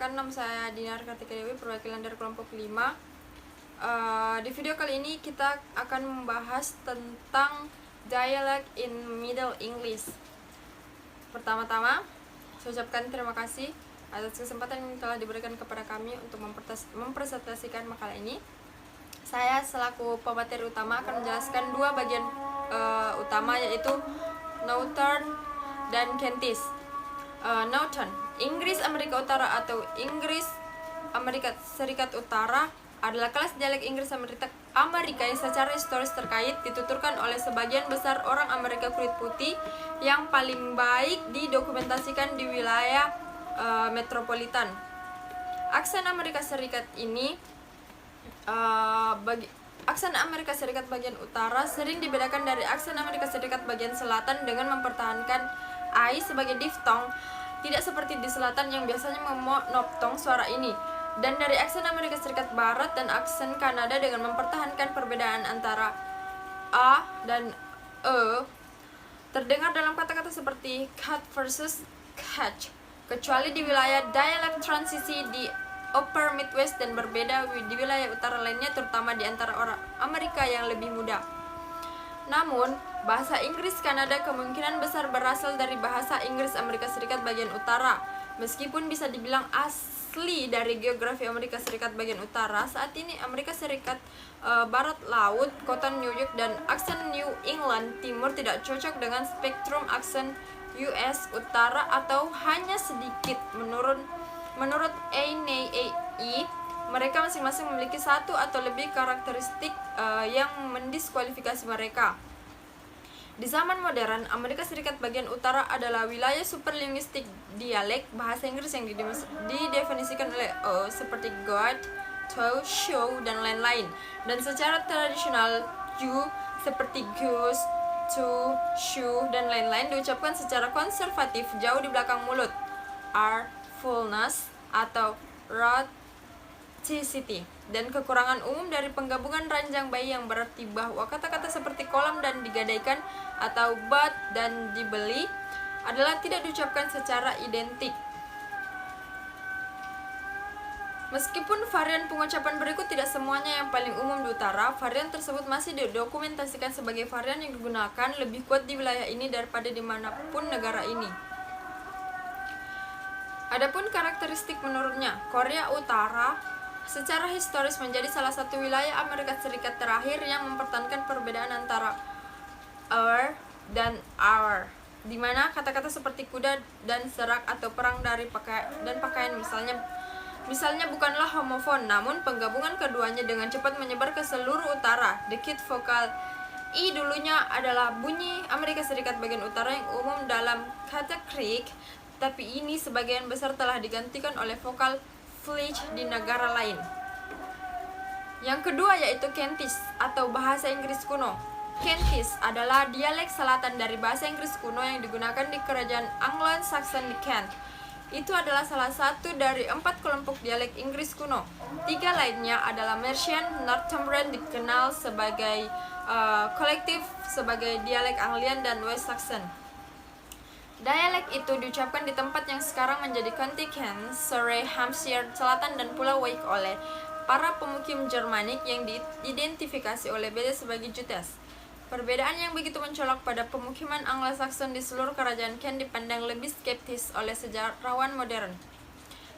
Perkenalkan, nama saya Dinar Kartika Dewi, perwakilan dari kelompok 5. Di video kali ini kita akan membahas tentang dialect in Middle English. Pertama-tama, saya ucapkan terima kasih atas kesempatan yang telah diberikan kepada kami untuk mempresentasikan makalah ini. Saya selaku pemateri utama akan menjelaskan dua bagian utama, yaitu Northern dan Kentish. Northern, Inggris Amerika Utara atau Inggris Amerika Serikat Utara adalah kelas dialek Inggris Amerika yang secara historis terkait dituturkan oleh sebagian besar orang Amerika kulit putih yang paling baik didokumentasikan di wilayah metropolitan. Aksen Amerika Serikat ini aksen Amerika Serikat bagian utara sering dibedakan dari aksen Amerika Serikat bagian selatan dengan mempertahankan I sebagai diftong, tidak seperti di selatan yang biasanya memonoptong suara ini, dan dari aksen Amerika Serikat Barat dan aksen Kanada dengan mempertahankan perbedaan antara A dan E terdengar dalam kata-kata seperti cut versus catch, kecuali di wilayah dialek transisi di Upper Midwest dan berbeda di wilayah utara lainnya, terutama di antara orang Amerika yang lebih muda. Namun, bahasa Inggris Kanada kemungkinan besar berasal dari bahasa Inggris Amerika Serikat bagian utara. Meskipun bisa dibilang asli dari geografi Amerika Serikat bagian utara, saat ini Amerika Serikat Barat Laut, kota New York, dan aksen New England Timur tidak cocok dengan spektrum aksen US Utara atau hanya sedikit. Menurut ANAE, mereka masing-masing memiliki satu atau lebih karakteristik yang mendiskualifikasi mereka. Di zaman modern, Amerika Serikat bagian utara adalah wilayah superlinguistik dialek bahasa Inggris yang didefinisikan oleh O seperti God, to, show, dan lain-lain. Dan secara tradisional, you seperti goose, to, shoe, dan lain-lain diucapkan secara konservatif jauh di belakang mulut. R, fullness, atau rhoticity, dan kekurangan umum dari penggabungan ranjang bayi yang berarti bahwa kata-kata seperti kolam dan digadaikan atau but dan dibeli adalah tidak diucapkan secara identik. Meskipun varian pengucapan berikut tidak semuanya yang paling umum di utara, varian tersebut masih didokumentasikan sebagai varian yang digunakan lebih kuat di wilayah ini daripada dimanapun negara ini. Adapun karakteristik menurutnya, Korea Utara secara historis menjadi salah satu wilayah Amerika Serikat terakhir yang mempertahankan perbedaan antara dan our, di mana kata-kata seperti kuda dan serak atau perang dari pakaian misalnya bukanlah homofon, namun penggabungan keduanya dengan cepat menyebar ke seluruh utara. The kid vokal I dulunya adalah bunyi Amerika Serikat bagian utara yang umum dalam kata Creek, tapi ini sebagian besar telah digantikan oleh vokal Fletch di negara lain. Yang kedua yaitu Kentish atau bahasa Inggris kuno. Kentish adalah dialek selatan dari bahasa Inggris kuno yang digunakan di kerajaan Anglo-Saxon di Kent. Itu adalah salah satu dari 4 kelompok dialek Inggris kuno. 3 lainnya adalah Mercian, Northumbrian dikenal sebagai kolektif sebagai dialek Anglian, dan West Saxon. Dialek itu diucapkan di tempat yang sekarang menjadi County Kent, Surrey, Hampshire, Selatan, dan Pulau Wight oleh para pemukim Jermanik yang diidentifikasi oleh beda sebagai Jutes. Perbedaan yang begitu mencolok pada pemukiman Anglo-Saxon di seluruh kerajaan Kent dipandang lebih skeptis oleh sejarawan modern.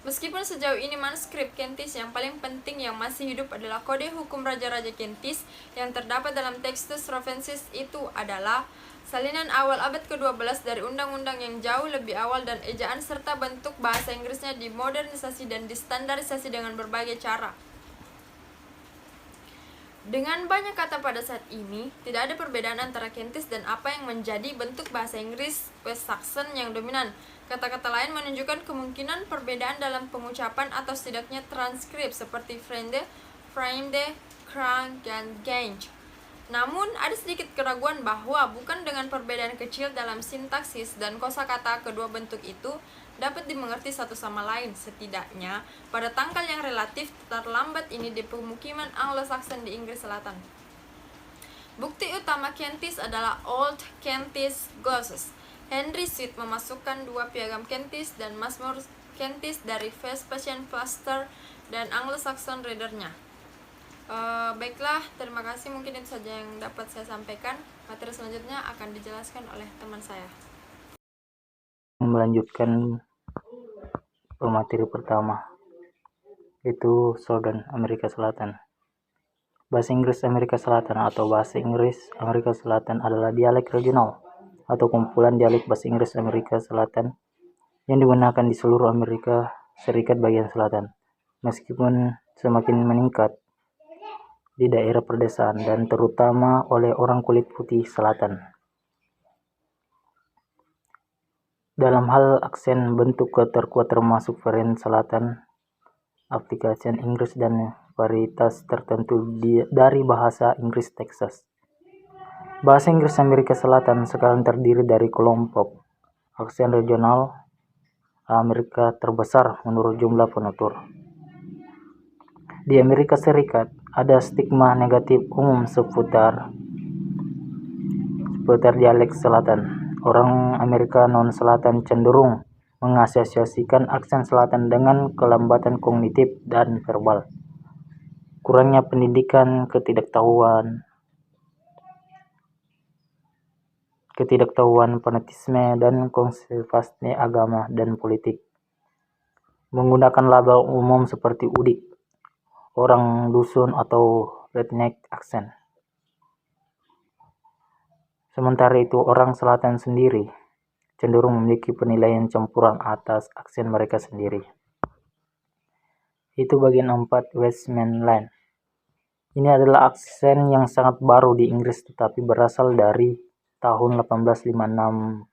Meskipun sejauh ini manuskrip Kentish yang paling penting yang masih hidup adalah Kode Hukum Raja-Raja Kentish yang terdapat dalam Textus Rovensis, itu adalah salinan awal abad ke-12 dari undang-undang yang jauh lebih awal, dan ejaan serta bentuk bahasa Inggrisnya dimodernisasi dan distandarisasi dengan berbagai cara. Dengan banyak kata pada saat ini, tidak ada perbedaan antara Kentish dan apa yang menjadi bentuk bahasa Inggris West Saxon yang dominan. Kata-kata lain menunjukkan kemungkinan perbedaan dalam pengucapan atau setidaknya transkrip seperti frame, krang, dan gange. Namun, ada sedikit keraguan bahwa bukan dengan perbedaan kecil dalam sintaksis dan kosakata kedua bentuk itu dapat dimengerti satu sama lain, setidaknya pada tanggal yang relatif terlambat ini di pemukiman Anglo-Saxon di Inggris Selatan. Bukti utama Kentish adalah Old Kentish Glosses. Henry Sweet memasukkan 2 piagam Kentish dan Mazmur Kentish dari Vespasian Pastor dan Anglo-Saxon readernya. Baiklah, terima kasih. Mungkin itu saja yang dapat saya sampaikan. Materi selanjutnya akan dijelaskan oleh teman saya. Melanjutkan pemateri pertama, itu Southern Amerika Selatan. Bahasa Inggris Amerika Selatan atau Bahasa Inggris Amerika Selatan adalah dialek regional atau kumpulan dialek bahasa Inggris Amerika Selatan yang digunakan di seluruh Amerika Serikat bagian selatan, meskipun semakin meningkat di daerah pedesaan dan terutama oleh orang kulit putih selatan. Dalam hal aksen, bentuk terkuat termasuk varian selatan, aplikasi Inggris dan varietas tertentu dari bahasa Inggris Texas. Bahasa Inggris Amerika Selatan sekarang terdiri dari kelompok aksen regional Amerika terbesar menurut jumlah penutur. Di Amerika Serikat ada stigma negatif umum seputar dialek selatan. Orang Amerika non-selatan cenderung mengasosiasikan aksen selatan dengan kelambatan kognitif dan verbal, kurangnya pendidikan, ketidaktahuan fanatisme, dan konservatisme agama dan politik. Menggunakan label umum seperti udik, orang dusun, atau redneck accent. Sementara itu, orang selatan sendiri cenderung memiliki penilaian campuran atas aksen mereka sendiri. Itu bagian 4 Westmoreland. Ini adalah aksen yang sangat baru di Inggris tetapi berasal dari tahun 1856.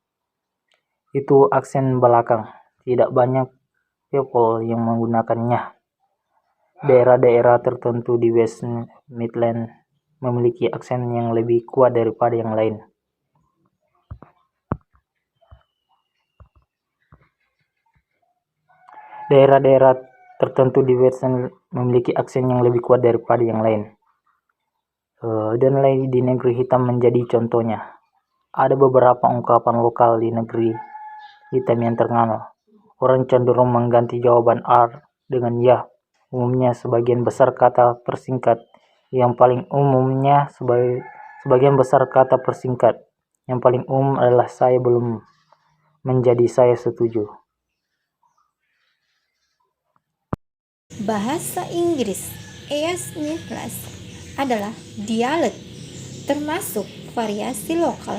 Itu aksen belakang, tidak banyak people yang menggunakannya. Daerah-daerah tertentu di West Midland memiliki aksen yang lebih kuat daripada yang lain. Daerah-daerah tertentu di West memiliki aksen yang lebih kuat daripada yang lain. Dan lain di negeri hitam menjadi contohnya. Ada beberapa ungkapan lokal di negeri hitam yang terkenal. Orang cenderung mengganti jawaban R dengan ya. Umumnya sebagian besar kata persingkat yang paling umum adalah saya belum menjadi saya setuju. Bahasa Inggris East Midlands adalah dialek, termasuk variasi lokal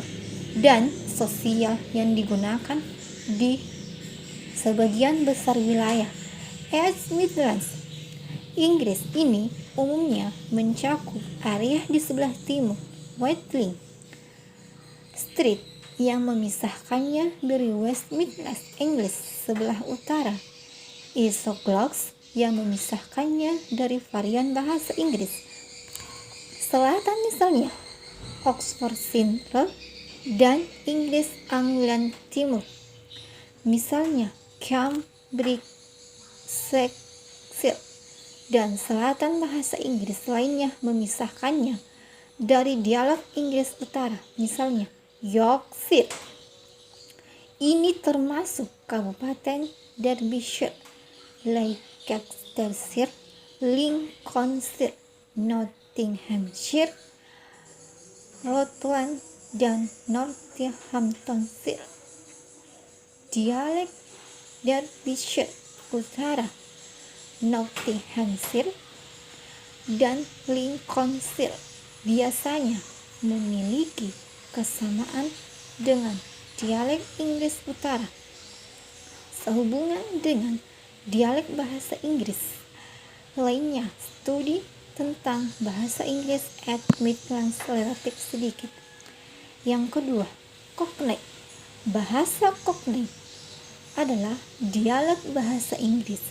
dan sosial yang digunakan di sebagian besar wilayah East Midlands. Inggris ini umumnya mencakup area di sebelah timur Watling Street yang memisahkannya dari West Midlands Inggris sebelah utara, Isoglogs yang memisahkannya dari varian bahasa Inggris Selatan, misalnya Oxfordshire, dan Inggris Anglian Timur, misalnya Cambridgeshire, dan selatan bahasa Inggris lainnya memisahkannya dari dialek Inggris Utara, misalnya Yorkshire. Ini termasuk Kabupaten Derbyshire, Leicestershire, Lincolnshire, Nottinghamshire, Rutland, dan Northamptonshire. Dialek Derbyshire Utara, Nottinghamshire, dan Lincolnshire biasanya memiliki kesamaan dengan dialek Inggris Utara. Sehubungan dengan dialek bahasa Inggris lainnya, studi tentang bahasa Inggris at Midlands relatif sedikit. Yang kedua, Cockney. Bahasa Cockney adalah dialek bahasa Inggris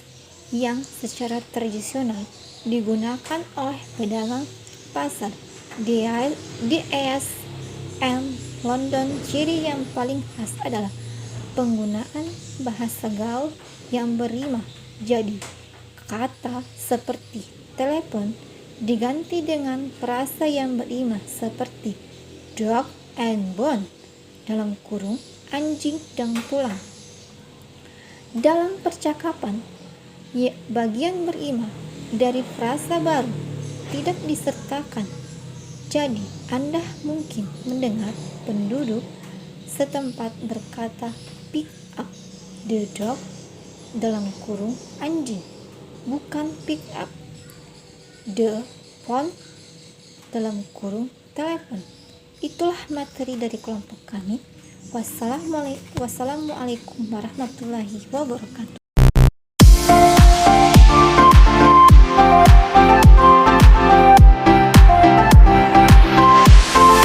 yang secara tradisional digunakan oleh pedagang pasar di East and London. Ciri yang paling khas adalah penggunaan bahasa gaul yang berima. Jadi, kata seperti telepon diganti dengan frasa yang berima seperti dog and bone (anjing dan tulang). Dalam percakapan, bagian berima dari frasa baru tidak disertakan. Jadi, Anda mungkin mendengar penduduk setempat berkata pick up the dog (anjing), bukan pick up the phone (telepon). Itulah materi dari kelompok kami. Wassalamualaikum warahmatullahi wabarakatuh.